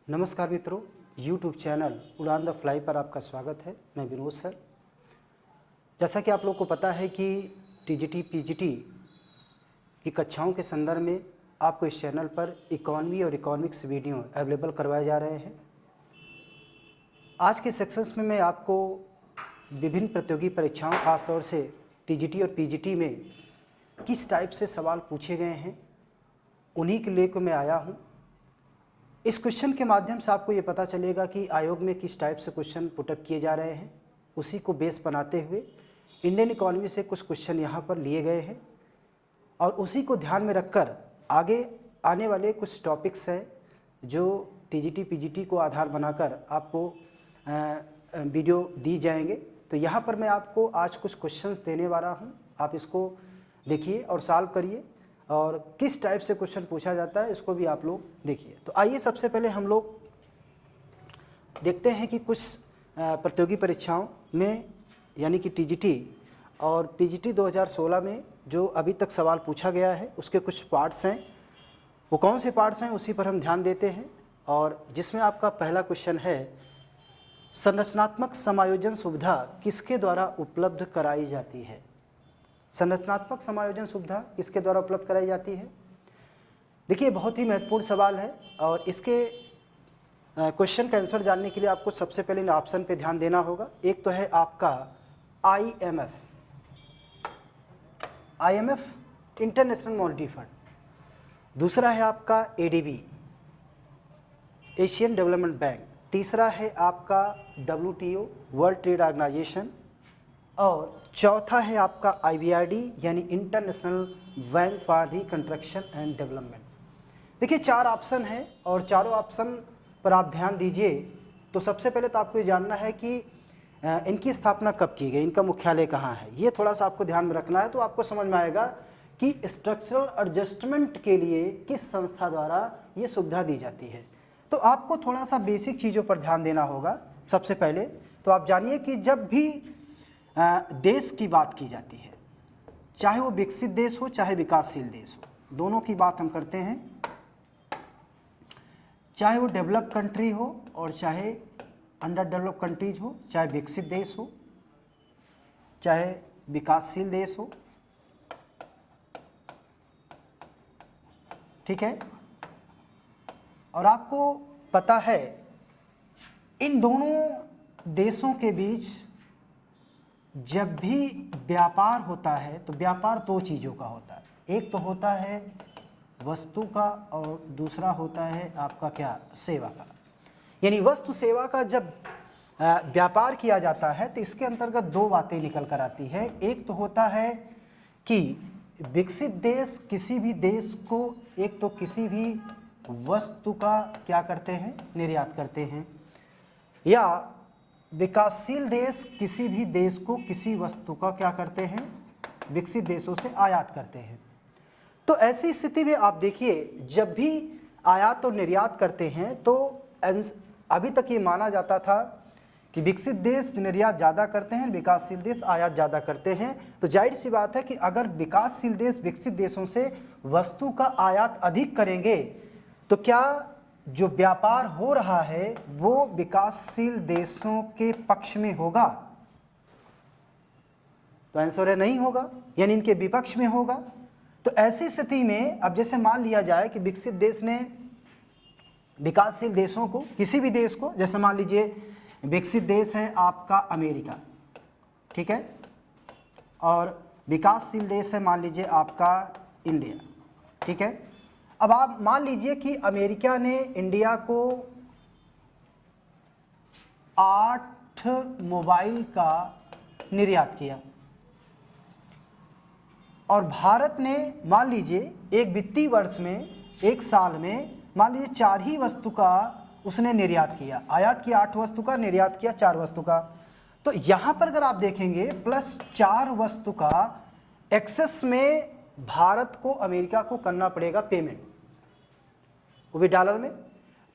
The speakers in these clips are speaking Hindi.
नमस्कार मित्रों, YouTube चैनल उड़ान द फ्लाई पर आपका स्वागत है। मैं विनोद सर। जैसा कि आप लोग को पता है कि TGT PGT की कक्षाओं के संदर्भ में आपको इस चैनल पर इकोनॉमी और इकोनॉमिक्स वीडियो अवेलेबल करवाए जा रहे हैं। आज के सेक्शंस में मैं आपको विभिन्न प्रतियोगी परीक्षाओं, खासतौर से TGT और PGT में किस टाइप से सवाल पूछे गए हैं, उन्हीं के लेकर मैं आया हूँ। इस क्वेश्चन के माध्यम से आपको ये पता चलेगा कि आयोग में किस टाइप से क्वेश्चन पुटअप किए जा रहे हैं। उसी को बेस बनाते हुए इंडियन इकोनॉमी से कुछ क्वेश्चन यहाँ पर लिए गए हैं और उसी को ध्यान में रखकर आगे आने वाले कुछ टॉपिक्स हैं जो TGT PGT को आधार बनाकर आपको वीडियो दी जाएंगे। तो यहाँ पर मैं आपको आज कुछ क्वेश्चंस देने वाला हूँ, आप इसको देखिए और सॉल्व करिए और किस टाइप से क्वेश्चन पूछा जाता है इसको भी आप लोग देखिए। तो आइए सबसे पहले हम लोग देखते हैं कि कुछ प्रतियोगी परीक्षाओं में यानी कि TGT और PGT 2016 में जो अभी तक सवाल पूछा गया है उसके कुछ पार्ट्स हैं। वो कौन से पार्ट्स हैं उसी पर हम ध्यान देते हैं। और जिसमें आपका पहला क्वेश्चन है, संरचनात्मक समायोजन सुविधा किसके द्वारा उपलब्ध कराई जाती है? संरचनात्मक समायोजन सुविधा किसके द्वारा उपलब्ध कराई जाती है? देखिए, बहुत ही महत्वपूर्ण सवाल है और इसके क्वेश्चन का आंसर जानने के लिए आपको सबसे पहले इन ऑप्शन पे ध्यान देना होगा। एक तो है आपका IMF इंटरनेशनल मॉनेटरी फंड, दूसरा है आपका ADB एशियन डेवलपमेंट बैंक, तीसरा है आपका WTO वर्ल्ड ट्रेड ऑर्गेनाइजेशन और चौथा है आपका IBRD यानी international bank for reconstruction and development. देखिए, चार ऑप्शन हैं और चारों ऑप्शन पर आप ध्यान दीजिए। तो सबसे पहले तो आपको ये जानना है कि इनकी स्थापना कब की गई, इनका मुख्यालय कहाँ है, ये थोड़ा सा आपको ध्यान में रखना है। तो आपको समझ में आएगा कि स्ट्रक्चरल एडजस्टमेंट के लिए किस संस्था द्वारा ये सुविधा दी जाती है। तो आपको थोड़ा सा बेसिक चीज़ों पर ध्यान देना होगा। सबसे पहले तो आप जानिए कि जब भी देश की बात की जाती है, चाहे वो विकसित देश हो चाहे विकासशील देश हो, दोनों की बात हम करते हैं, चाहे वो डेवलप्ड कंट्री हो और चाहे अंडर डेवलप्ड कंट्रीज हो, चाहे विकसित देश हो चाहे विकासशील देश हो, ठीक है। और आपको पता है इन दोनों देशों के बीच जब भी व्यापार होता है तो व्यापार दो चीज़ों का होता है, एक तो होता है वस्तु का और दूसरा होता है आपका क्या, सेवा का। यानी वस्तु सेवा का जब व्यापार किया जाता है तो इसके अंतर्गत दो बातें निकल कर आती है। एक तो होता है कि विकसित देश किसी भी देश को एक तो किसी भी वस्तु का क्या करते हैं, निर्यात करते हैं, या विकासशील देश किसी भी देश को किसी वस्तु का क्या करते हैं, विकसित देशों से आयात करते हैं। तो ऐसी स्थिति में आप देखिए, जब भी आयात और निर्यात करते हैं तो अभी तक ये माना जाता था कि विकसित देश निर्यात ज़्यादा करते हैं, विकासशील देश आयात ज़्यादा करते हैं। तो जाहिर सी बात है कि अगर विकासशील देश विकसित देशों से वस्तु का आयात अधिक करेंगे तो क्या जो व्यापार हो रहा है वो विकासशील देशों के पक्ष में होगा? तो आंसर है नहीं होगा, यानी इनके विपक्ष में होगा। तो ऐसी स्थिति में अब जैसे मान लिया जाए कि विकसित देश ने विकासशील देशों को, किसी भी देश को, जैसे मान लीजिए विकसित देश है आपका अमेरिका, ठीक है, और विकासशील देश है मान लीजिए आपका इंडिया, ठीक है। अब आप मान लीजिए कि अमेरिका ने इंडिया को 8 मोबाइल का निर्यात किया और भारत ने मान लीजिए एक वित्तीय वर्ष में, एक साल में मान लीजिए 4 ही वस्तु का उसने निर्यात किया, आयात किया 8 वस्तु का, निर्यात किया 4 वस्तु का। तो यहाँ पर अगर आप देखेंगे +4 वस्तु का एक्सेस में भारत को अमेरिका को करना पड़ेगा पेमेंट, वो भी डॉलर में।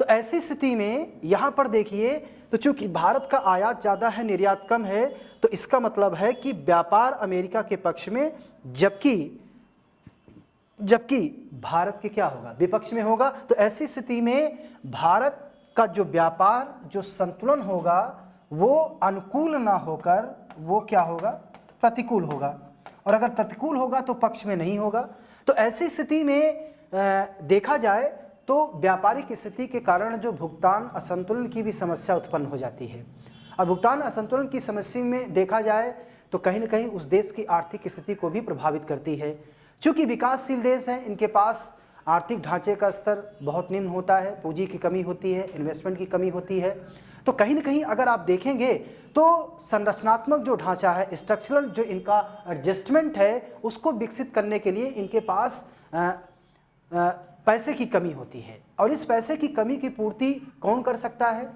तो ऐसी स्थिति में यहाँ पर देखिए, तो चूंकि भारत का आयात ज़्यादा है निर्यात कम है, तो इसका मतलब है कि व्यापार अमेरिका के पक्ष में, जबकि भारत के क्या होगा, विपक्ष में होगा। तो ऐसी स्थिति में भारत का जो व्यापार जो संतुलन होगा वो अनुकूल ना होकर वो क्या होगा, प्रतिकूल होगा, और अगर प्रतिकूल होगा तो पक्ष में नहीं होगा। तो ऐसी स्थिति में देखा जाए तो व्यापारिक स्थिति के कारण जो भुगतान असंतुलन की भी समस्या उत्पन्न हो जाती है। और भुगतान असंतुलन की समस्या में देखा जाए तो कहीं न कहीं उस देश की आर्थिक स्थिति को भी प्रभावित करती है। चूँकि विकासशील देश हैं, इनके पास आर्थिक ढांचे का स्तर बहुत निम्न होता है, पूंजी की कमी होती है, इन्वेस्टमेंट की कमी होती है। तो कहीं न कहीं अगर आप देखेंगे तो संरचनात्मक जो ढांचा है, स्ट्रक्चरल जो इनका एडजस्टमेंट है, उसको विकसित करने के लिए इनके पास पैसे की कमी होती है। और इस पैसे की कमी की पूर्ति कौन कर सकता है?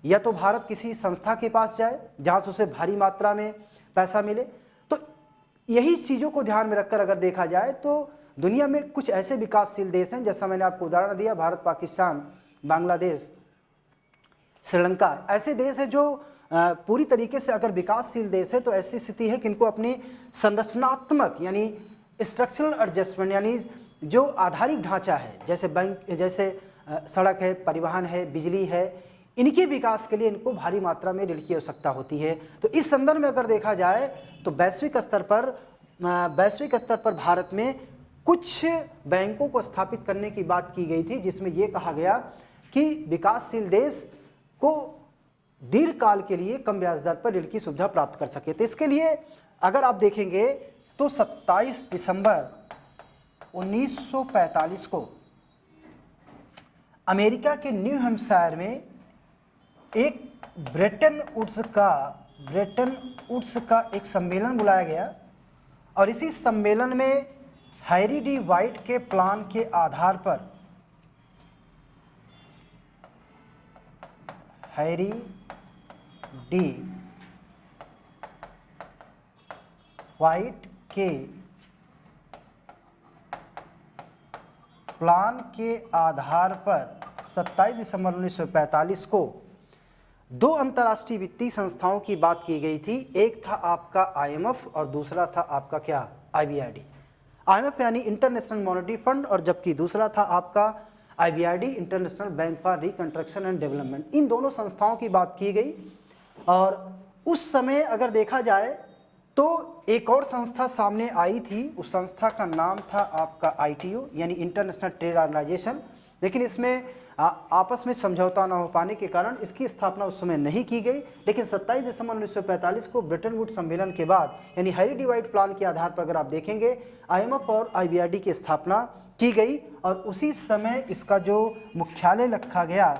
या तो भारत किसी संस्था के पास जाए जहाँ से उसे भारी मात्रा में पैसा मिले। तो यही चीज़ों को ध्यान में रखकर अगर देखा जाए तो दुनिया में कुछ ऐसे विकासशील देश हैं, जैसा मैंने आपको उदाहरण दिया, भारत, पाकिस्तान, बांग्लादेश, श्रीलंका, ऐसे देश हैं जो पूरी तरीके से अगर विकासशील देश है तो ऐसी स्थिति है कि इनको अपनी संरचनात्मक यानी स्ट्रक्चरल एडजस्टमेंट यानी जो आधारिक ढांचा है, जैसे बैंक, जैसे सड़क है, परिवहन है, बिजली है, इनके विकास के लिए इनको भारी मात्रा में ऋण की आवश्यकता होती है। तो इस संदर्भ में अगर देखा जाए तो वैश्विक स्तर पर भारत में कुछ बैंकों को स्थापित करने की बात की गई थी, जिसमें यह कहा गया कि विकासशील देश को दीर्घकाल के लिए कम ब्याज दर पर ऋण की सुविधा प्राप्त कर सके। तो इसके लिए अगर आप देखेंगे तो 27 दिसंबर 1945 को अमेरिका के न्यू हैम्पशायर में एक ब्रेटन वुड्स का एक सम्मेलन बुलाया गया, और इसी सम्मेलन में हैरी डी वाइट के प्लान के आधार पर हैरी डी वाइट के प्लान के आधार पर 27 दिसंबर 1945 को दो अंतर्राष्ट्रीय वित्तीय संस्थाओं की बात की गई थी। एक था आपका IMF और दूसरा था आपका क्या, IBRD। IMF यानी इंटरनेशनल मॉनेटरी फंड, और जबकि दूसरा था आपका IBRD, international bank for reconstruction and development. इन दोनों संस्थाओं की बात की गई। और उस समय अगर देखा जाए तो एक और संस्था सामने आई थी, उस संस्था का नाम था आपका ITO यानी इंटरनेशनल ट्रेड ऑर्गेनाइजेशन, लेकिन इसमें आपस में समझौता न हो पाने के कारण इसकी स्थापना उस समय नहीं की गई। लेकिन 27 दिसंबर 1945 को ब्रेटन वुड्स सम्मेलन के बाद यानी हैरी डी वाइट प्लान के आधार पर अगर आप देखेंगे IMF और IBRD की स्थापना की गई, और उसी समय इसका जो मुख्यालय रखा गया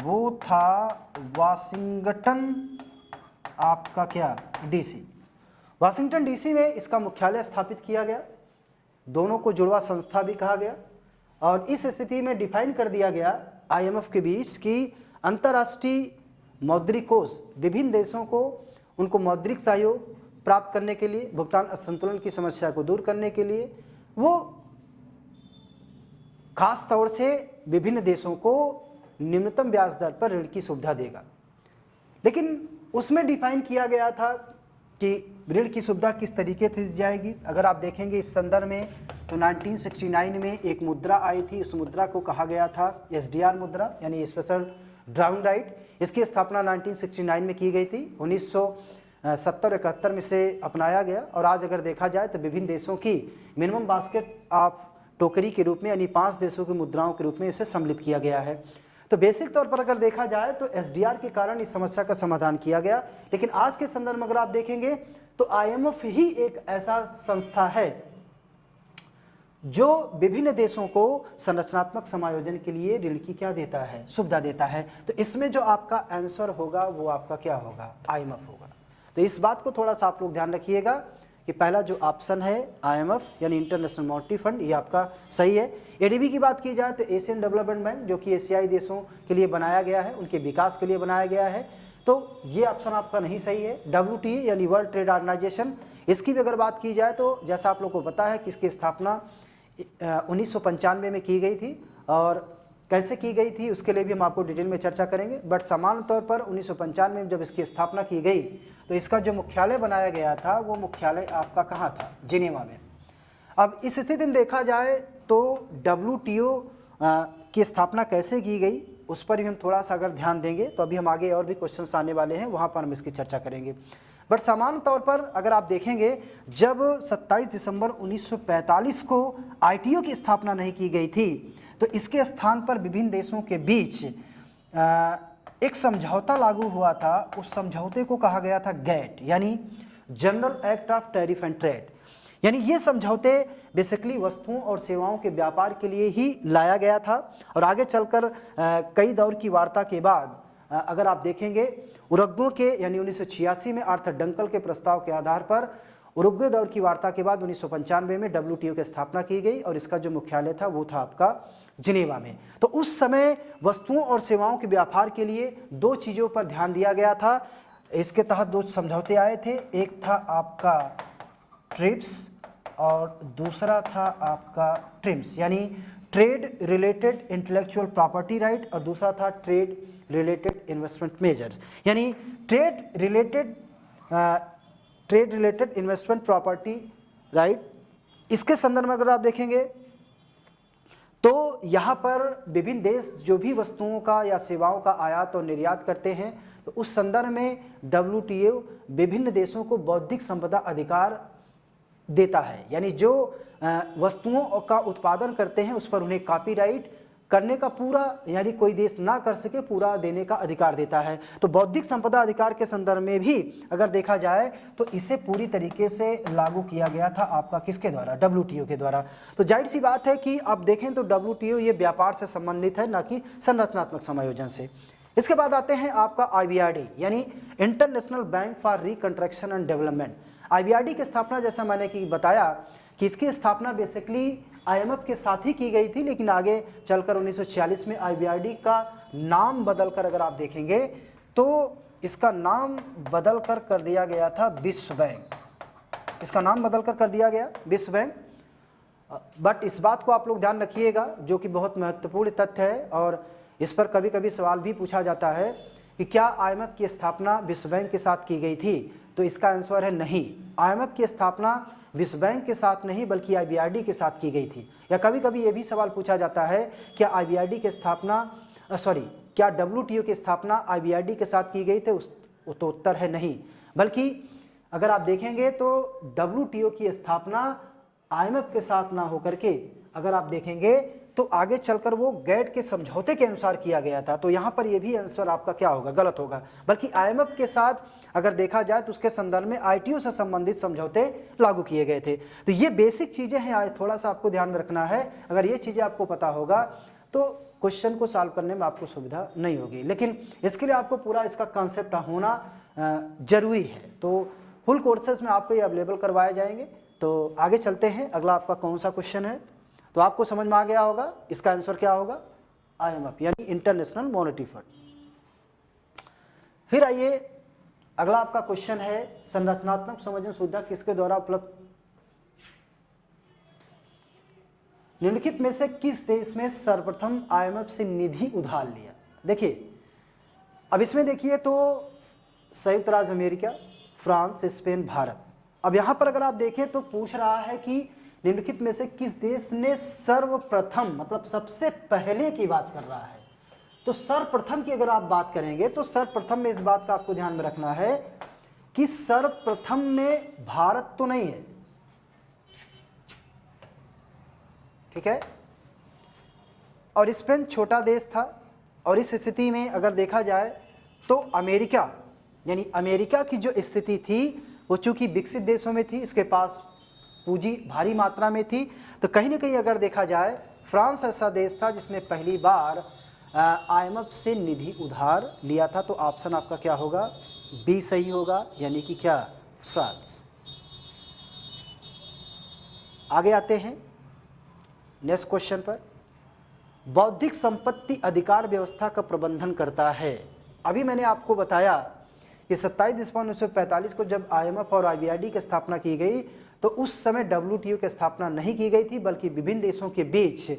वो था वाशिंगटन आपका क्या, DC। वाशिंगटन DC में इसका मुख्यालय स्थापित किया गया। दोनों को जुड़वा संस्था भी कहा गया, और इस स्थिति में डिफाइन कर दिया गया IMF के बीच कि अंतर्राष्ट्रीय मौद्रिक कोष विभिन्न देशों को उनको मौद्रिक सहयोग प्राप्त करने के लिए, भुगतान असंतुलन की समस्या को दूर करने के लिए वो खास तौर से विभिन्न देशों को निम्नतम ब्याज दर पर ऋण की सुविधा देगा। लेकिन उसमें डिफाइन किया गया था कि ऋण की सुविधा किस तरीके से दी जाएगी। अगर आप देखेंगे इस संदर्भ में तो 1969 में एक मुद्रा आई थी, उस मुद्रा को कहा गया था SDR मुद्रा यानी स्पेशल ड्राउन राइट। इसकी स्थापना 1969 में की गई थी, 1970-71 में से अपनाया गया, और आज अगर देखा जाए तो विभिन्न देशों की मिनिमम बास्केट ऑफ टोकरी के रूप में यानी 5 देशों की मुद्राओं के रूप में इसे सम्मिलित किया गया है। तो बेसिक तौर पर अगर देखा जाए तो SDR के कारण इस समस्या का समाधान किया गया। लेकिन आज के संदर्भ में अगर आप देखेंगे तो IMF ही एक ऐसा संस्था है जो विभिन्न देशों को संरचनात्मक समायोजन के लिए ऋण की क्या देता है, सुविधा देता है। तो इसमें जो आपका आंसर होगा वो आपका क्या होगा, IMF होगा। तो इस बात को थोड़ा सा आप लोग ध्यान रखिएगा कि पहला जो ऑप्शन है IMF यानी इंटरनेशनल मॉनेटरी फंड, ये आपका सही है। ADB की बात की जाए तो एशियन डेवलपमेंट बैंक, जो कि एशियाई देशों के लिए बनाया गया है, उनके विकास के लिए बनाया गया है, तो ये ऑप्शन आपका नहीं सही है। WTO यानी वर्ल्ड ट्रेड ऑर्गेनाइजेशन, इसकी भी अगर बात की जाए तो जैसा आप लोग को पता है कि इसकी स्थापना 1995 में की गई थी, और कैसे की गई थी उसके लिए भी हम आपको डिटेल में चर्चा करेंगे। बट सामान्य तौर पर 1995 में जब इसकी स्थापना की गई तो इसका जो मुख्यालय बनाया गया था वो मुख्यालय आपका कहाँ था, जिनेवा में। अब इस स्थिति में देखा जाए तो WTO की स्थापना कैसे की गई उस पर भी हम थोड़ा सा अगर ध्यान देंगे तो अभी हम आगे और भी क्वेश्चंस आने वाले हैं, वहाँ पर हम इसकी चर्चा करेंगे। बट सामान्य तौर पर अगर आप देखेंगे, जब 27 दिसंबर 1945 को ITO की स्थापना नहीं की गई थी, तो इसके स्थान पर विभिन्न देशों के बीच एक समझौता लागू हुआ था। उस समझौते को कहा गया था GATT, यानी general act of tariff and trade. यानी ये समझौते बेसिकली वस्तुओं और सेवाओं के व्यापार के लिए ही लाया गया था। और आगे चलकर कई दौर की वार्ता के बाद अगर आप देखेंगे, उरुग्वे के यानी 1986 में आर्थर डंकल के प्रस्ताव के आधार पर उरुग्वे दौर की वार्ता के बाद 1995 में WTO की स्थापना की गई और इसका जो मुख्यालय था वो था आपका जिनेवा में। तो उस समय वस्तुओं और सेवाओं के व्यापार के लिए दो चीज़ों पर ध्यान दिया गया था। इसके तहत दो समझौते आए थे, एक था आपका ट्रिप्स और दूसरा था आपका ट्रिम्स, यानी trade related intellectual property right, और दूसरा था ट्रेड रिलेटेड इन्वेस्टमेंट मेजर्स, यानी trade related investment property right. इसके संदर्भ में अगर आप देखेंगे तो यहाँ पर विभिन्न देश जो भी वस्तुओं का या सेवाओं का आयात और निर्यात करते हैं, तो उस संदर्भ में WTO विभिन्न देशों को बौद्धिक संपदा अधिकार देता है, यानी जो वस्तुओं का उत्पादन करते हैं उस पर उन्हें कॉपीराइट करने का पूरा, यानी कोई देश ना कर सके, पूरा देने का अधिकार देता है। तो बौद्धिक संपदा अधिकार के संदर्भ में भी अगर देखा जाए तो इसे पूरी तरीके से लागू किया गया था आपका किसके द्वारा, WTO के द्वारा। तो जाहिर सी बात है कि आप देखें तो WTO ये व्यापार से संबंधित है, ना कि संरचनात्मक समायोजन से। इसके बाद आते हैं आपका IBRD, यानी international bank for reconstruction and development. IBRD की स्थापना, जैसा मैंने कि बताया कि इसकी स्थापना बेसिकली IMF के साथ ही की गई थी, लेकिन आगे चलकर 1946 में IBRD का नाम बदलकर अगर आप देखेंगे तो इसका नाम बदलकर कर दिया गया था विश्व बैंक। इसका नाम बदलकर कर दिया गया विश्व बैंक। बट इस बात को आप लोग ध्यान रखिएगा, जो कि बहुत महत्वपूर्ण तथ्य है, और इस पर कभी कभी सवाल भी पूछा जाता है कि क्या IMF की स्थापना विश्व बैंक के साथ की गई थी, तो इसका आंसर है नहीं। IMF की स्थापना विश्व बैंक के साथ नहीं बल्कि IBRD के साथ की गई थी। या कभी कभी ये भी सवाल पूछा जाता है क्या IBRD की स्थापना क्या WTO की स्थापना IBRD के साथ की गई थी, तो उत्तर है नहीं, बल्कि अगर आप देखेंगे तो WTO की स्थापना IMF के साथ ना होकर के अगर आप देखेंगे तो आगे चलकर वो GATT के समझौते के अनुसार किया गया था। तो यहाँ पर ये भी आंसर आपका क्या होगा, गलत होगा, बल्कि IMF के साथ अगर देखा जाए तो उसके संदर्भ में ITO से संबंधित समझौते लागू किए गए थे। तो ये बेसिक चीज़ें हैं, थोड़ा सा आपको ध्यान में रखना है। अगर ये चीज़ें आपको पता होगा तो क्वेश्चन को सॉल्व करने में आपको सुविधा नहीं होगी, लेकिन इसके लिए आपको पूरा इसका कॉन्सेप्ट होना जरूरी है। तो फुल कोर्सेज में आपको ये अवेलेबल करवाए जाएंगे। तो आगे चलते हैं, अगला आपका कौन सा क्वेश्चन है, तो आपको समझ में आ गया होगा इसका आंसर क्या होगा, IMF यानी इंटरनेशनल मॉनेटरी फंड। फिर आइए अगला आपका क्वेश्चन है, संरचनात्मक समायोजन सुविधा किसके द्वारा उपलब्ध, निम्नलिखित में से किस देश में सर्वप्रथम IMF से निधि उधार लिया। देखिए अब इसमें देखिए तो संयुक्त राज्य अमेरिका, फ्रांस, स्पेन, भारत। अब यहां पर अगर आप देखें तो पूछ रहा है कि निम्नलिखित में से किस देश ने सर्वप्रथम, मतलब सबसे पहले की बात कर रहा है। तो सर्वप्रथम की अगर आप बात करेंगे तो सर्वप्रथम में इस बात का आपको ध्यान में रखना है कि सर्वप्रथम में भारत तो नहीं है, ठीक है, और स्पेन छोटा देश था। और इस स्थिति में अगर देखा जाए तो अमेरिका, यानी अमेरिका की जो स्थिति थी वो चूंकि विकसित देशों में थी, इसके पास पूंजी भारी मात्रा में थी, तो कहीं ना कहीं अगर देखा जाए फ्रांस ऐसा देश था जिसने पहली बार IMF से निधि उधार लिया था। तो ऑप्शन आपका क्या होगा, बी सही होगा, यानी कि क्या, फ्रांस। आगे आते हैं नेक्स्ट क्वेश्चन पर। बौद्धिक संपत्ति अधिकार व्यवस्था का प्रबंधन करता है। अभी मैंने आपको बताया कि 27 दिसंबर 1945 को जब IMF और IBRD की स्थापना की गई तो उस समय WTO की स्थापना नहीं की गई थी, बल्कि विभिन्न देशों के बीच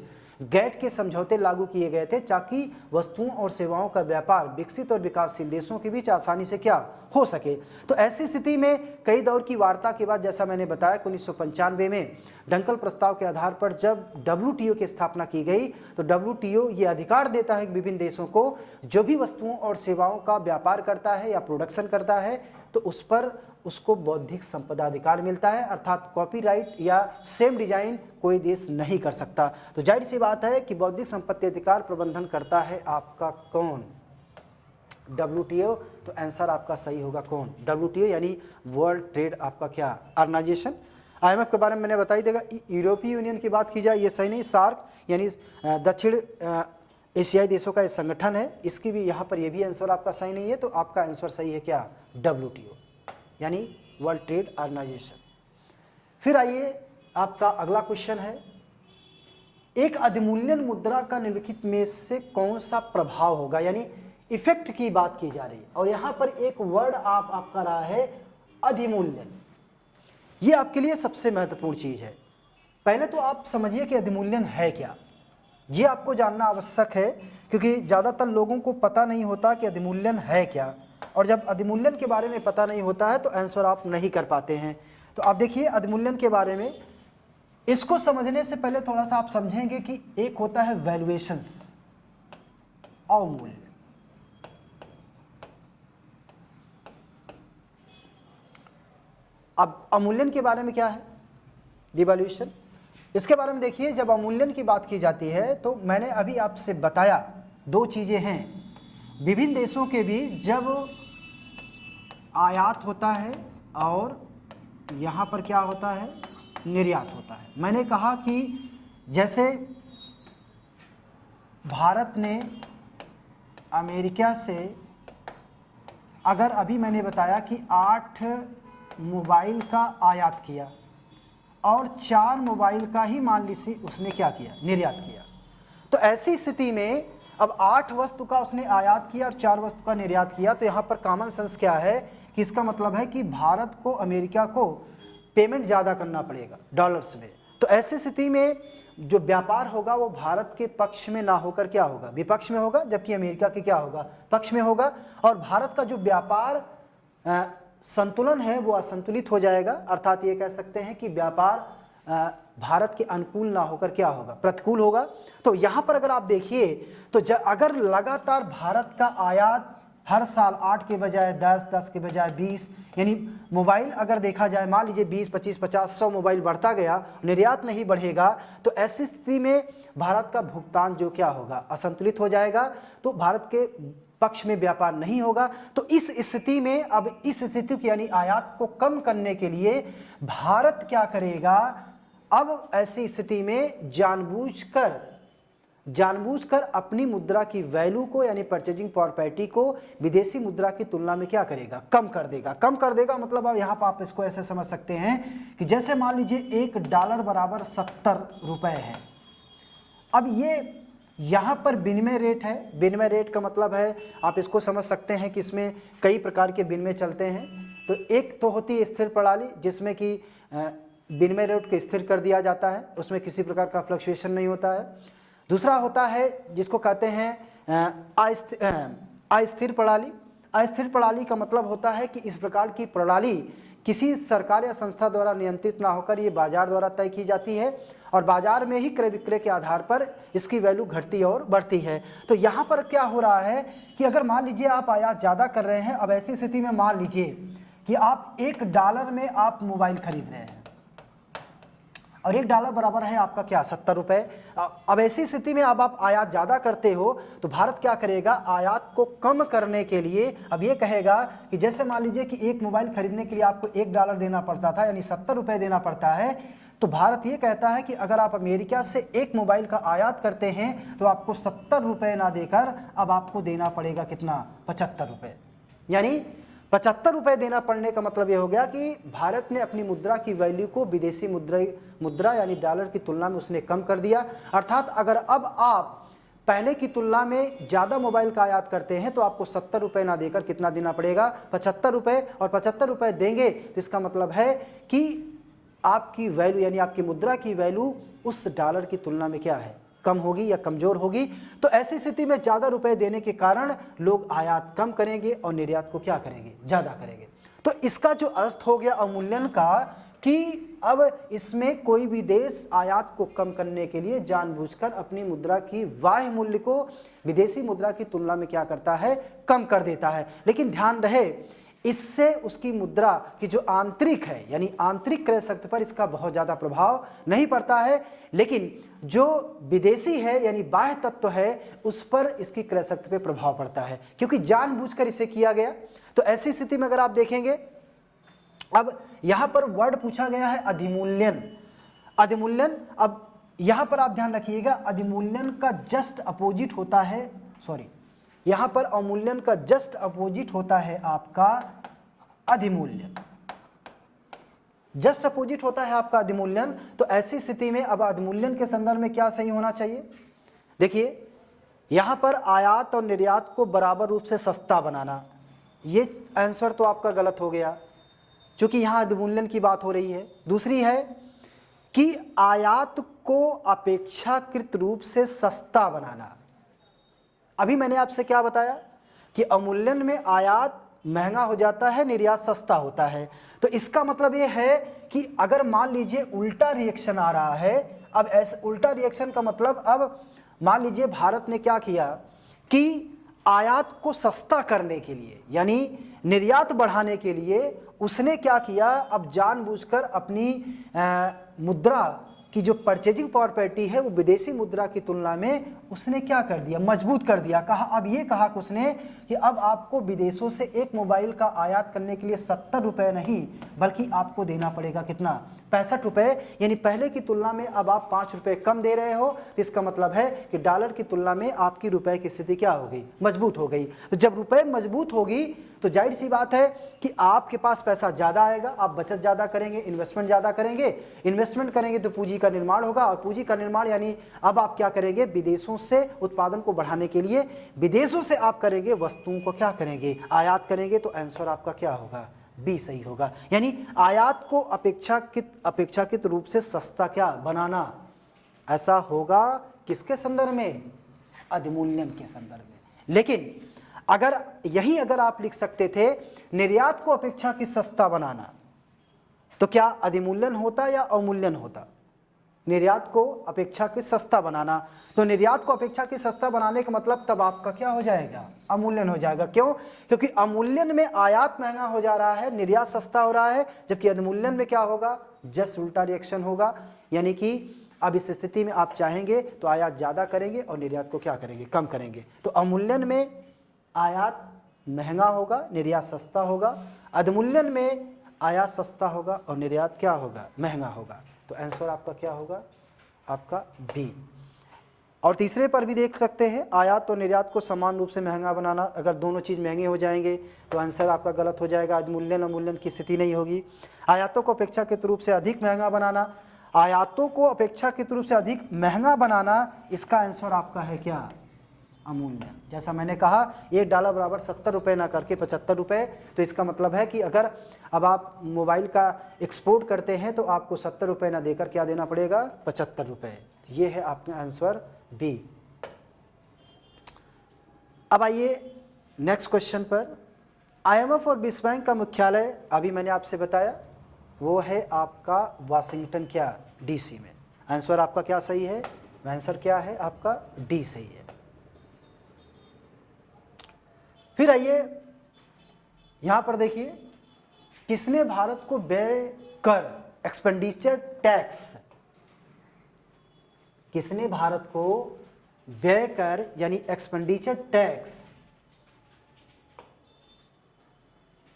GATT के समझौते लागू किए गए थे ताकि वस्तुओं और सेवाओं का व्यापार विकसित और विकासशील देशों के बीच आसानी से क्या हो सके। तो ऐसी स्थिति में कई दौर की वार्ता के बाद जैसा मैंने बताया कि 1995 में डंकल प्रस्ताव के आधार पर जब WTO की स्थापना की गई तो WTO ये अधिकार देता है कि विभिन्न देशों को जो भी वस्तुओं और सेवाओं का व्यापार करता है या प्रोडक्शन करता है तो उस पर उसको बौद्धिक संपदा अधिकार मिलता है, अर्थात कॉपीराइट या सेम डिजाइन कोई देश नहीं कर सकता। तो जाहिर सी बात है कि बौद्धिक संपत्ति अधिकार प्रबंधन करता है आपका कौन? WTO। तो आंसर आपका सही होगा कौन? WTO यानी वर्ल्ड ट्रेड आपका क्या ऑर्गेनाइजेशन। IMF के बारे में मैंने बताई देगा। यूरोपीय यूनियन की बात की जाए ये सही नहीं, सार्क यानी दक्षिण एशियाई देशों का एक संगठन है, इसकी भी यहाँ पर ये भी आंसर आपका सही नहीं है। तो आपका आंसर सही है क्या? WTO यानी वर्ल्ड ट्रेड ऑर्गेनाइजेशन। फिर आइए आपका अगला क्वेश्चन है, एक अधिमूल्यन मुद्रा का निम्नलिखित में से कौन सा प्रभाव होगा, यानी इफेक्ट की बात की जा रही है और यहाँ पर एक वर्ड आपका रहा है अधिमूल्यन। ये आपके लिए सबसे महत्वपूर्ण चीज है। पहले तो आप समझिए कि अधिमूल्यन है क्या, ये आपको जानना आवश्यक है क्योंकि ज़्यादातर लोगों को पता नहीं होता कि अधिमूल्यन है क्या, और जब अधिमूल्यन के बारे में पता नहीं होता है तो आंसर आप नहीं कर पाते हैं। तो आप देखिए अधिमूल्यन के बारे में, इसको समझने से पहले थोड़ा सा आप समझेंगे कि एक होता है वैल्यूएशंस, अवमूल्य। अब अवमूल्यन के बारे में क्या है? डिवैल्यूएशन। इसके बारे में देखिए, जब अवमूल्यन की बात की जाती है तो मैंने अभी आपसे बताया दो चीज़ें हैं। विभिन्न देशों के बीच जब आयात होता है और यहाँ पर क्या होता है? निर्यात होता है। मैंने कहा कि जैसे भारत ने अमेरिका से, अगर अभी मैंने बताया कि 8 मोबाइल का आयात किया और 4 मोबाइल का ही मान लीजिए उसने क्या किया? निर्यात किया। तो ऐसी स्थिति में अब 8 वस्तु का उसने आयात किया और 4 वस्तु का निर्यात किया, तो यहाँ पर कॉमन सेंस क्या है कि इसका मतलब है कि भारत को अमेरिका को पेमेंट ज़्यादा करना पड़ेगा डॉलर्स में। तो ऐसी स्थिति में जो व्यापार होगा वो भारत के पक्ष में ना होकर क्या होगा? विपक्ष में होगा, जबकि अमेरिका की क्या होगा? पक्ष में होगा। और भारत का जो व्यापार संतुलन है वो असंतुलित हो जाएगा, अर्थात ये कह सकते हैं कि व्यापार भारत के अनुकूल ना होकर क्या होगा? प्रतिकूल होगा। तो यहाँ पर अगर आप देखिए तो अगर लगातार भारत का आयात हर साल 8 के बजाय 10, 10 के बजाय 20, यानी मोबाइल अगर देखा जाए मान लीजिए 20, 25, 50, 100 मोबाइल बढ़ता गया, निर्यात नहीं बढ़ेगा, तो ऐसी स्थिति में भारत का भुगतान जो क्या होगा? असंतुलित हो जाएगा। तो भारत के पक्ष में व्यापार नहीं होगा। तो इस स्थिति में, अब इस स्थिति की यानी आयात को कम करने के लिए भारत क्या करेगा? अब ऐसी स्थिति में जानबूझकर अपनी मुद्रा की वैल्यू को यानी परचेजिंग पावर पैरिटी को विदेशी मुद्रा की तुलना में क्या करेगा? कम कर देगा। कम कर देगा मतलब अब यहाँ पर आप इसको ऐसे समझ सकते हैं कि जैसे मान लीजिए $1 बराबर 70 रुपए है। अब ये यहाँ पर विनिमय रेट है। विनिमय रेट का मतलब है, आप इसको समझ सकते हैं कि इसमें कई प्रकार के विनिमय चलते हैं। तो एक तो होती है स्थिर प्रणाली, जिसमें कि विनिमय रेट को स्थिर कर दिया जाता है, उसमें किसी प्रकार का फ्लक्चुएशन नहीं होता है। दूसरा होता है जिसको कहते हैं अस्थिर प्रणाली। अस्थिर प्रणाली का मतलब होता है कि इस प्रकार की प्रणाली किसी सरकार या संस्था द्वारा नियंत्रित ना होकर ये बाजार द्वारा तय की जाती है और बाजार में ही क्रय विक्रय के आधार पर इसकी वैल्यू घटती और बढ़ती है। तो यहाँ पर क्या हो रहा है कि अगर मान लीजिए आप आयात ज़्यादा कर रहे हैं, अब ऐसी स्थिति में मान लीजिए कि आप $1 में आप मोबाइल खरीद रहे हैं और $1 बराबर है आपका क्या? 70 रुपये। अब ऐसी स्थिति में अब आप आयात ज़्यादा करते हो तो भारत क्या करेगा? आयात को कम करने के लिए अब ये कहेगा कि जैसे मान लीजिए कि एक मोबाइल खरीदने के लिए आपको $1 देना पड़ता था, यानी 70 रुपये देना पड़ता है, तो भारत ये कहता है कि अगर आप अमेरिका से एक मोबाइल का आयात करते हैं तो आपको 70 रुपये ना देकर अब आपको देना पड़ेगा कितना? 75 रुपये। यानी 75 रुपये देना पड़ने का मतलब ये हो गया कि भारत ने अपनी मुद्रा की वैल्यू को विदेशी मुद्रा यानी डॉलर की तुलना में उसने कम कर दिया। अर्थात अगर अब आप पहले की तुलना में ज़्यादा मोबाइल का आयात करते हैं तो आपको 70 रुपये ना देकर कितना देना पड़ेगा? 75 रुपये। और 75 रुपये देंगे तो इसका मतलब है कि आपकी वैल्यू यानी आपकी मुद्रा की वैल्यू उस डॉलर की तुलना में क्या है? कम होगी या कमज़ोर होगी। तो ऐसी स्थिति में ज़्यादा रुपए देने के कारण लोग आयात कम करेंगे और निर्यात को क्या करेंगे? ज़्यादा करेंगे। तो इसका जो अर्थ हो गया अवमूल्यन का कि अब इसमें कोई भी देश आयात को कम करने के लिए जानबूझकर अपनी मुद्रा की बाह्य मूल्य को विदेशी मुद्रा की तुलना में क्या करता है, कम कर देता है। लेकिन ध्यान रहे, इससे उसकी मुद्रा की जो आंतरिक है यानी आंतरिक क्रय शक्ति पर इसका बहुत ज़्यादा प्रभाव नहीं पड़ता है, लेकिन जो विदेशी है यानी बाह्य तत्व है उस पर इसकी क्रय शक्ति पर प्रभाव पड़ता है, क्योंकि जानबूझकर इसे किया गया। तो ऐसी स्थिति में अगर आप देखेंगे, अब यहां पर वर्ड पूछा गया है अधिमूल्यन। अधिमूल्यन, अब यहां पर आप ध्यान रखिएगा, अधिमूल्यन का जस्ट अपोजिट होता है, सॉरी, यहां पर अवमूल्यन का जस्ट अपोजिट होता है आपका अधिमूल्यन, जस्ट अपोजिट होता है आपका अधिमूल्यन। तो ऐसी स्थिति में अब अधिमूल्यन के संदर्भ में क्या सही होना चाहिए? देखिए, यहां पर आयात और निर्यात को बराबर रूप से सस्ता बनाना, ये आंसर तो आपका गलत हो गया, क्योंकि यहां अधिमूल्यन की बात हो रही है। दूसरी है कि आयात को अपेक्षाकृत रूप से सस्ता बनाना। अभी मैंने आपसे क्या बताया कि अवमूल्यन में आयात महंगा हो जाता है, निर्यात सस्ता होता है। तो इसका मतलब ये है कि अगर मान लीजिए उल्टा रिएक्शन आ रहा है, अब ऐसे उल्टा रिएक्शन का मतलब, अब मान लीजिए भारत ने क्या किया कि आयात को सस्ता करने के लिए यानी निर्यात बढ़ाने के लिए उसने क्या किया, अब जानबूझकर अपनी मुद्रा की जो परचेजिंग पावर पैरिटी है वो विदेशी मुद्रा की तुलना में उसने क्या कर दिया, मजबूत कर दिया। कहा, अब ये कहा कि उसने कि अब आपको विदेशों से एक मोबाइल का आयात करने के लिए 70 रुपये नहीं बल्कि आपको देना पड़ेगा कितना, 65 रुपये, यानी पहले की तुलना में अब आप 5 रुपये कम दे रहे हो। तो इसका मतलब है कि डॉलर की तुलना में आपकी रुपए की स्थिति क्या हो गई, मजबूत हो गई। तो जब रुपए मजबूत होगी तो जाहिर सी बात है कि आपके पास पैसा ज़्यादा आएगा, आप बचत ज़्यादा करेंगे, इन्वेस्टमेंट ज़्यादा करेंगे, इन्वेस्टमेंट करेंगे तो पूंजी का निर्माण होगा, और पूंजी का निर्माण यानी अब आप क्या करेंगे, विदेशों से उत्पादन को बढ़ाने के लिए विदेशों से आप करेंगे वस्तुओं को क्या करेंगे, आयात करेंगे। तो आंसर आपका क्या होगा, बी सही होगा। यानी आयात को अपेक्षाकृत रूप से सस्ता क्या बनाना, ऐसा होगा किसके संदर्भ में, अधिमूल्यन के संदर्भ में। लेकिन अगर आप लिख सकते थे निर्यात को अपेक्षाकृत सस्ता बनाना, तो क्या अधिमूल्यन होता या अवमूल्यन होता? निर्यात को अपेक्षाकृत सस्ता बनाना, तो निर्यात को अपेक्षाकृत सस्ता बनाने का मतलब तब आपका क्या हो जाएगा, अवमूल्यन हो जाएगा। क्यों? क्योंकि अवमूल्यन में आयात महंगा हो जा रहा है, निर्यात सस्ता हो रहा है, जबकि अधिमूल्यन में क्या होगा, जस्ट उल्टा रिएक्शन होगा। यानी कि अब इस स्थिति में आप चाहेंगे तो आयात ज़्यादा करेंगे और निर्यात को क्या करेंगे, कम करेंगे। तो अवमूल्यन में आयात महंगा होगा, निर्यात सस्ता होगा, अधिमूल्यन में आयात सस्ता होगा और निर्यात क्या होगा, महंगा होगा। तो आंसर आपका क्या होगा, आपका बी। और तीसरे पर भी देख सकते हैं, आयात और निर्यात को समान रूप से महंगा बनाना, अगर दोनों चीज़ महंगे हो जाएंगे तो आंसर आपका गलत हो जाएगा, अधिमूल्यन अवमूल्यन की स्थिति नहीं होगी। आयातों को अपेक्षाकृत रूप से अधिक महंगा बनाना, आयातों को अपेक्षाकृत रूप से अधिक महंगा बनाना, इसका आंसर आपका है क्या, अमूल्यन। जैसा मैंने कहा $1 बराबर 70 रुपये ना करके 75 रुपये, तो इसका मतलब है कि अगर अब आप मोबाइल का एक्सपोर्ट करते हैं तो आपको 70 रुपये ना देकर क्या देना पड़ेगा, 75 रुपये। ये है आपका आंसर बी। अब आइए नेक्स्ट क्वेश्चन पर। IMF और विश्व बैंक का मुख्यालय अभी मैंने आपसे बताया वो है आपका वाशिंगटन क्या, DC में। आंसर आपका क्या सही है, आंसर क्या है आपका डी सही है। फिर आइए यहां पर देखिए, किसने भारत को व्यय कर एक्सपेंडिचर टैक्स, किसने भारत को व्यय कर यानी एक्सपेंडिचर टैक्स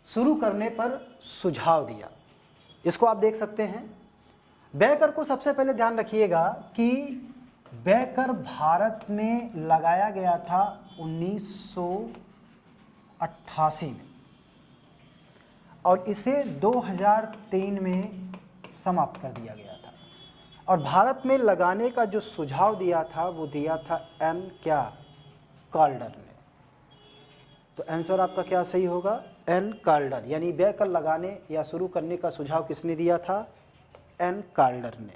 शुरू करने पर सुझाव दिया? इसको आप देख सकते हैं। व्यय कर को सबसे पहले ध्यान रखिएगा कि व्यय कर भारत में लगाया गया था 1988 में और इसे 2003 में समाप्त कर दिया गया था। और भारत में लगाने का जो सुझाव दिया था वो दिया था एन क्या, कार्ल्डर ने। तो आंसर आपका क्या सही होगा, एन कार्ल्डर। यानी व्यय कर लगाने या शुरू करने का सुझाव किसने दिया था, एन कार्ल्डर ने।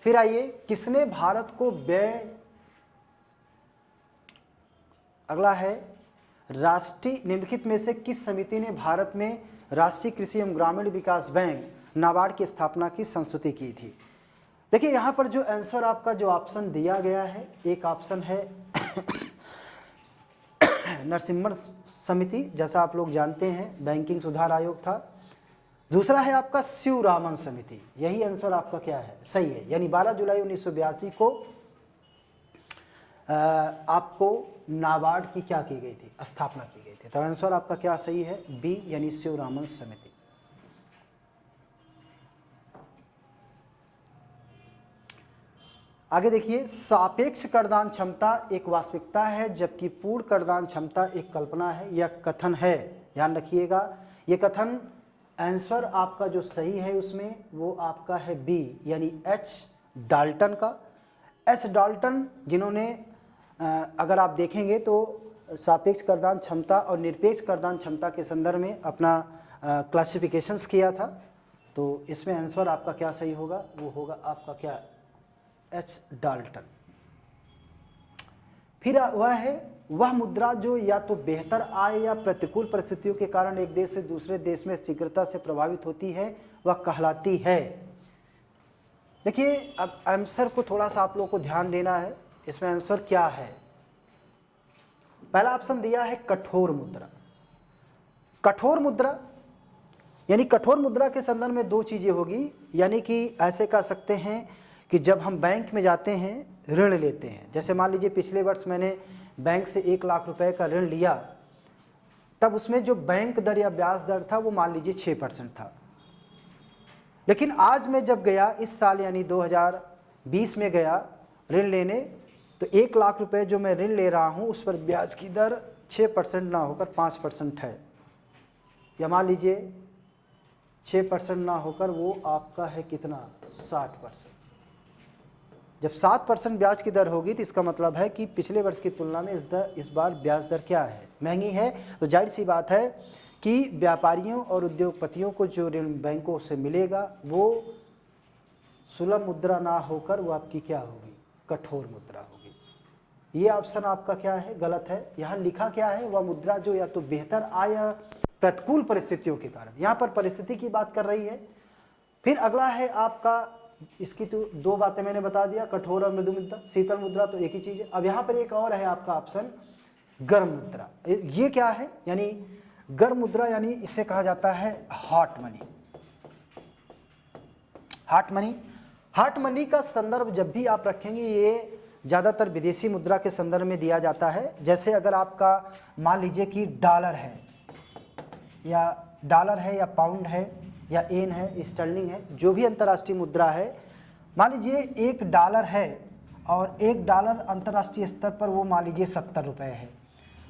फिर आइए, किसने भारत को व्यय, अगला है राष्ट्रीय, निम्नलिखित में से किस समिति ने भारत में राष्ट्रीय कृषि एवं ग्रामीण विकास बैंक नाबार्ड की स्थापना की संस्तुति की थी। देखिए यहाँ पर जो आंसर आपका जो ऑप्शन दिया गया है, एक ऑप्शन है नरसिम्हन समिति, जैसा आप लोग जानते हैं बैंकिंग सुधार आयोग था। दूसरा है आपका शिवरामन समिति। यही आंसर आपका क्या है, सही है। यानी 12 जुलाई 1982 को आपको नाबार्ड की क्या की गई थी, स्थापना की गई थी। तो आंसर आपका क्या सही है, बी यानी शिवरामन समिति। आगे देखिए, सापेक्ष करदान क्षमता एक वास्तविकता है जबकि पूर्ण करदान क्षमता एक कल्पना है, यह कथन है। ध्यान रखिएगा, यह कथन आंसर आपका जो सही है उसमें वो आपका है बी यानी एच डाल्टन का। एच डाल्टन जिन्होंने अगर आप देखेंगे तो सापेक्ष करदान क्षमता और निरपेक्ष करदान क्षमता के संदर्भ में अपना क्लासिफिकेशंस किया था। तो इसमें आंसर आपका क्या सही होगा, वो होगा आपका क्या, एच डाल्टन। फिर वह मुद्रा जो या तो बेहतर आय या प्रतिकूल परिस्थितियों के कारण एक देश से दूसरे देश में शीघ्रता से प्रभावित होती है, वह कहलाती है। देखिए अब आंसर को थोड़ा सा आप लोगों को ध्यान देना है, इसमें आंसर क्या है। पहला ऑप्शन दिया है कठोर मुद्रा। कठोर मुद्रा यानी कठोर मुद्रा के संदर्भ में दो चीजें होगी, यानी कि ऐसे कह सकते हैं कि जब हम बैंक में जाते हैं ऋण लेते हैं, जैसे मान लीजिए पिछले वर्ष मैंने बैंक से 1 लाख रुपए का ऋण लिया, तब उसमें जो बैंक दर या ब्याज दर था वो मान लीजिए 6% था। लेकिन आज मैं जब गया इस साल यानी 2020 में गया ऋण लेने, तो 1 लाख रुपए जो मैं ऋण ले रहा हूँ उस पर ब्याज की दर 6% ना होकर 5% है, या मान लीजिए 6% ना होकर वो आपका है कितना, 60%। जब 7% ब्याज की दर होगी तो इसका मतलब है कि पिछले वर्ष की तुलना में इस बार ब्याज दर क्या है, महंगी है। तो जाहिर सी बात है कि व्यापारियों और उद्योगपतियों को जो ऋण बैंकों से मिलेगा वो सुलभ मुद्रा ना होकर वो आपकी क्या होगी, कठोर मुद्रा होगी। ये ऑप्शन आपका क्या है, गलत है। यहाँ लिखा क्या है, वह मुद्रा जो या तो बेहतर आय या प्रतिकूल परिस्थितियों के कारण, यहाँ पर परिस्थिति की बात कर रही है। फिर अगला है आपका, इसकी तो दो बातें मैंने बता दिया, कठोर और मृदु मुद्रा, शीतल मुद्रा तो एक ही चीज है। अब यहाँ पर एक और है आपका ऑप्शन गर्म मुद्रा। ये क्या है, यानी गर्म मुद्रा यानी इसे कहा जाता है hot money. Hot money, hot money का संदर्भ जब भी आप रखेंगे ये ज़्यादातर विदेशी मुद्रा के संदर्भ में दिया जाता है। जैसे अगर आपका मान लीजिए कि डॉलर है या पाउंड है या एन है, स्टर्लिंग है, जो भी अंतर्राष्ट्रीय मुद्रा है, मान लीजिए $1 है और $1 अंतर्राष्ट्रीय स्तर पर वो मान लीजिए 70 रुपये है,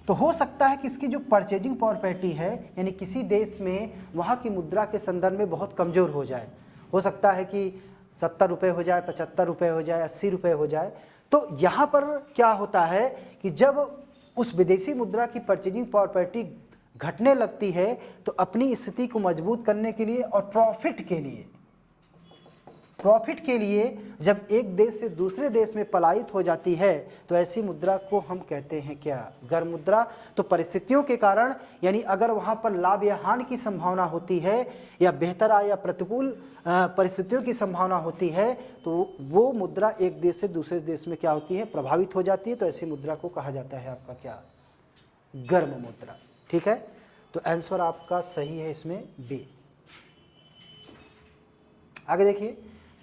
तो हो सकता है कि इसकी जो परचेजिंग पावर पैरिटी है यानी किसी देश में वहाँ की मुद्रा के संदर्भ में बहुत कमज़ोर हो जाए। हो सकता है कि 70 रुपये हो जाए, 75 रुपये हो जाए, 80 रुपये हो जाए। तो यहाँ पर क्या होता है कि जब उस विदेशी मुद्रा की परचेजिंग पावर पैरिटी घटने लगती है तो अपनी स्थिति को मजबूत करने के लिए और प्रॉफिट के लिए जब एक देश से दूसरे देश में पलायित हो जाती है तो ऐसी मुद्रा को हम कहते हैं क्या, गर्म मुद्रा। तो परिस्थितियों के कारण यानी अगर वहाँ पर लाभ या हानि की संभावना होती है या बेहतर आय या प्रतिकूल परिस्थितियों की संभावना होती है तो वो मुद्रा एक देश से दूसरे देश में क्या होती है, प्रभावित हो जाती है। तो ऐसी मुद्रा को कहा जाता है आपका क्या, गर्म मुद्रा। ठीक है, तो आंसर आपका सही है इसमें बी। आगे देखिए,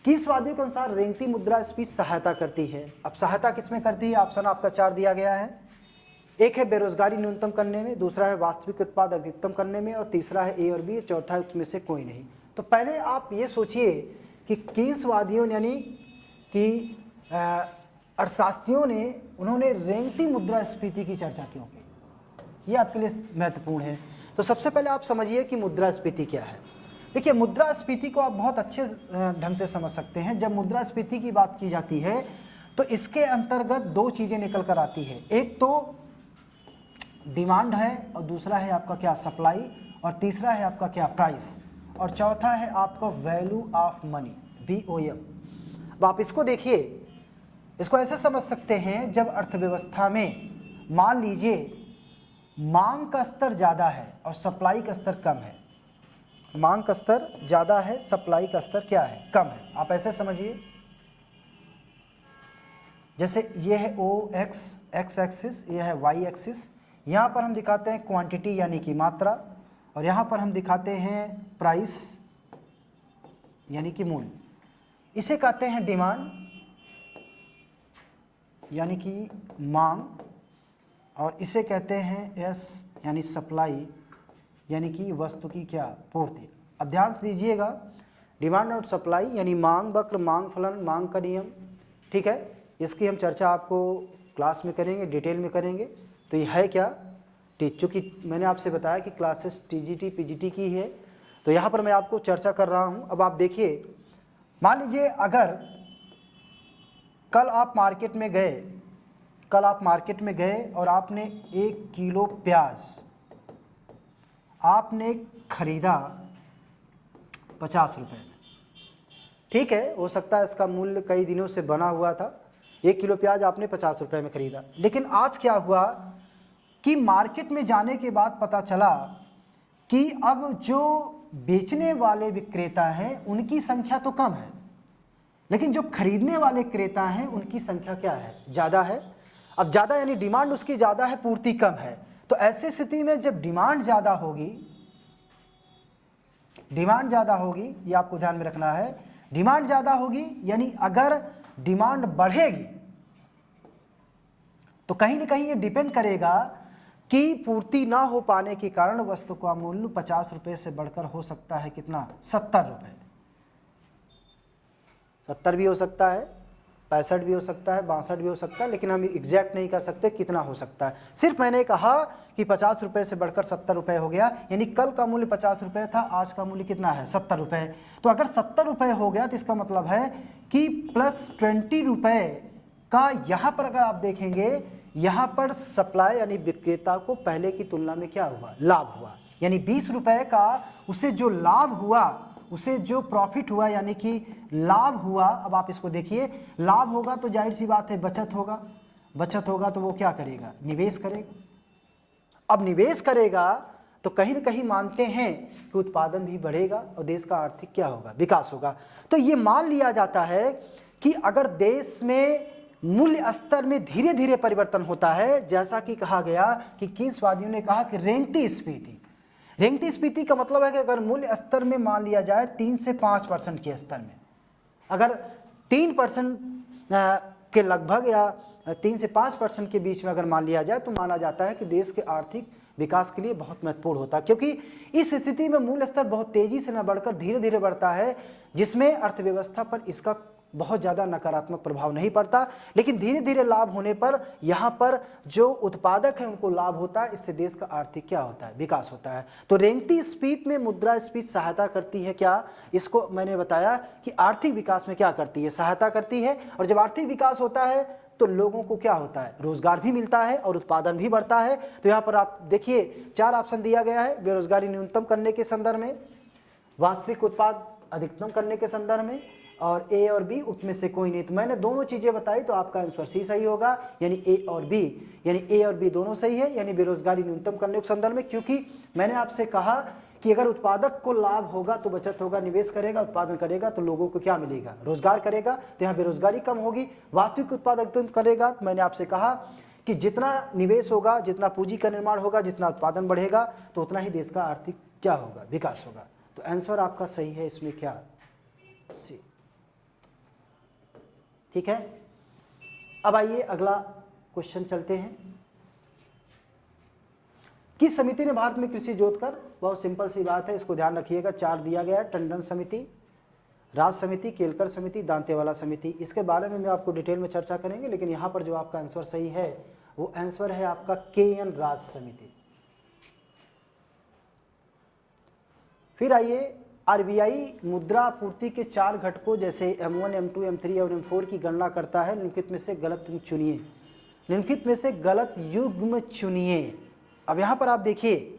किस वादियों के अनुसार रेंगती मुद्रास्फीति सहायता करती है। अब सहायता किसमें करती है, ऑप्शन आपका 4 दिया गया है। एक है बेरोजगारी न्यूनतम करने में, दूसरा है वास्तविक उत्पाद अधिकतम करने में, और तीसरा है ए और बी, चौथा है उसमें से कोई नहीं। तो पहले आप ये सोचिए कि किस वादियों यानी कि अर्थशास्त्रियों ने उन्होंने रेंगती मुद्रास्फीति की चर्चा क्यों की, ये आपके लिए महत्वपूर्ण है। तो सबसे पहले आप समझिए कि मुद्रास्फीति क्या है। देखिए मुद्रास्फीति को आप बहुत अच्छे ढंग से समझ सकते हैं। जब मुद्रास्फीति की बात की जाती है तो इसके अंतर्गत 2 चीज़ें निकल कर आती है, एक तो डिमांड है और दूसरा है आपका क्या, सप्लाई, और तीसरा है आपका क्या, प्राइस, और चौथा है आपका वैल्यू ऑफ मनी, VOM। अब आप इसको देखिए, इसको ऐसे समझ सकते हैं, जब अर्थव्यवस्था में मान लीजिए मांग का स्तर ज़्यादा है और सप्लाई का स्तर कम है, मांग का स्तर ज़्यादा है, सप्लाई का स्तर क्या है, कम है। आप ऐसे समझिए, जैसे ये है ओ एक्स एक्सिस, ये है वाई एक्सिस। यहाँ पर हम दिखाते हैं क्वांटिटी यानी कि मात्रा, और यहाँ पर हम दिखाते हैं प्राइस यानी कि मूल्य। इसे कहते हैं डिमांड यानी कि मांग, और इसे कहते हैं एस यानी सप्लाई यानी कि वस्तु की क्या, पूर्ति। अब ध्यान से दीजिएगा, डिमांड और सप्लाई यानी मांग वक्र, मांग फलन, मांग का नियम, ठीक है। इसकी हम चर्चा आपको क्लास में करेंगे, डिटेल में करेंगे। तो ये है क्या, चूँकि मैंने आपसे बताया कि क्लासेस टीजीटी पीजीटी की है, तो यहाँ पर मैं आपको चर्चा कर रहा हूँ। अब आप देखिए, मान लीजिए अगर कल आप मार्केट में गए और आपने 1 किलो प्याज आपने खरीदा 50 रुपये में, ठीक है। हो सकता है इसका मूल्य कई दिनों से बना हुआ था, 1 किलो प्याज आपने 50 रुपये में खरीदा। लेकिन आज क्या हुआ कि मार्केट में जाने के बाद पता चला कि अब जो बेचने वाले विक्रेता हैं उनकी संख्या तो कम है, लेकिन जो खरीदने वाले क्रेता हैं उनकी संख्या क्या है, ज़्यादा है। अब ज़्यादा यानी डिमांड उसकी ज़्यादा है, पूर्ति कम है। तो ऐसी स्थिति में जब डिमांड ज़्यादा होगी, ये आपको ध्यान में रखना है, डिमांड ज़्यादा होगी यानी अगर डिमांड बढ़ेगी तो कहीं ना कहीं ये डिपेंड करेगा कि पूर्ति ना हो पाने के कारण वस्तु का मूल्य 50 रुपये से बढ़कर हो सकता है कितना, 70 रुपये। 70 भी हो सकता है, 65 भी हो सकता है, 62 भी हो सकता है, लेकिन हम एग्जैक्ट नहीं कर सकते कितना हो सकता है। सिर्फ मैंने कहा कि 50 रुपये से बढ़कर 70 रुपये हो गया, यानी कल का मूल्य 50 रुपये था, आज का मूल्य कितना है, 70 रुपये। तो अगर 70 रुपये हो गया तो इसका मतलब है कि प्लस 20 रुपये का यहाँ पर अगर आप देखेंगे, यहाँ पर सप्लाई यानी विक्रेता को पहले की तुलना में क्या हुआ, लाभ हुआ। यानी 20 रुपये का उसे जो लाभ हुआ, उसे जो प्रॉफिट हुआ यानी कि लाभ हुआ। अब आप इसको देखिए, लाभ होगा तो जाहिर सी बात है बचत होगा तो वो क्या करेगा, निवेश करेगा। अब निवेश करेगा तो कहीं ना कहीं मानते हैं कि उत्पादन भी बढ़ेगा और देश का आर्थिक क्या होगा, विकास होगा। तो ये मान लिया जाता है कि अगर देश में मूल्य स्तर में धीरे धीरे परिवर्तन होता है, जैसा कि कहा गया कि कीन्सवादियों ने कहा कि रेंगती स्फीति का मतलब है कि अगर मूल्य स्तर में मान लिया जाए 3 से 5% के स्तर में, अगर 3% के लगभग या 3 से 5% के बीच में अगर मान लिया जाए तो माना जाता है कि देश के आर्थिक विकास के लिए बहुत महत्वपूर्ण होता है। क्योंकि इस स्थिति में मूल्य स्तर बहुत तेजी से न बढ़कर धीरे धीरे बढ़ता है, जिसमें अर्थव्यवस्था पर इसका बहुत ज़्यादा नकारात्मक प्रभाव नहीं पड़ता, लेकिन धीरे धीरे लाभ होने पर यहाँ पर जो उत्पादक है उनको लाभ होता है, इससे देश का आर्थिक क्या होता है, विकास होता है। तो रेंगती स्फीति में मुद्रास्फीति सहायता करती है क्या, इसको मैंने बताया कि आर्थिक विकास में क्या करती है, सहायता करती है। और जब आर्थिक विकास होता है तो लोगों को क्या होता है, रोजगार भी मिलता है और उत्पादन भी बढ़ता है। तो यहाँ पर आप देखिए 4 ऑप्शन दिया गया है, बेरोजगारी न्यूनतम करने के संदर्भ में, वास्तविक उत्पाद अधिकतम करने के संदर्भ में, और ए और बी उसमें से कोई नहीं। तो मैंने दोनों चीज़ें बताई तो आपका आंसर सी सही होगा, यानी ए और बी दोनों सही है, यानी बेरोजगारी न्यूनतम करने के संदर्भ में। क्योंकि मैंने आपसे कहा कि अगर उत्पादक को लाभ होगा तो बचत होगा, निवेश करेगा, उत्पादन करेगा तो लोगों को क्या मिलेगा, रोजगार करेगा, तो यहाँ बेरोजगारी कम होगी। वास्तविक उत्पादन करेगा तो मैंने आपसे कहा कि जितना निवेश होगा, जितना पूंजी का निर्माण होगा, जितना उत्पादन बढ़ेगा तो उतना ही देश का आर्थिक क्या होगा, विकास होगा। तो आंसर आपका सही है इसमें क्या, सी। ठीक है, अब आइए अगला क्वेश्चन चलते हैं। किस समिति ने भारत में कृषि जोतकर, बहुत सिंपल सी बात है, इसको ध्यान रखिएगा, 4 दिया गया है, टंडन समिति, राज समिति, केलकर समिति, दांतेवाला समिति। इसके बारे में मैं आपको डिटेल में चर्चा करेंगे, लेकिन यहाँ पर जो आपका आंसर सही है वो आंसर है आपका KN राज समिति। फिर आइए, RBI मुद्रा आपूर्ति के 4 घटकों जैसे M1, M2, M3 और M4 की गणना करता है। निम्नलिखित में से गलत युग्म चुनिए, निम्नलिखित में से गलत युग्म चुनिए। अब यहां पर आप देखिए,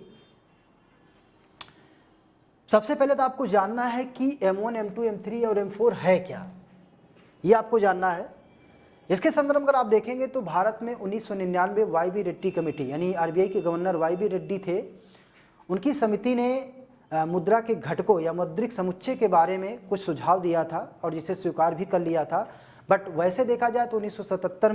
सबसे पहले तो आपको जानना है कि M1, M2, M3 और M4 है क्या, ये आपको जानना है। इसके संदर्भ में अगर आप देखेंगे तो भारत में 1999 YB रेड्डी कमेटी, यानी RBI के गवर्नर YB रेड्डी थे, उनकी समिति ने मुद्रा के घटकों या मौद्रिक समुच्चय के बारे में कुछ सुझाव दिया था और जिसे स्वीकार भी कर लिया था। बट वैसे देखा जाए तो 1977 में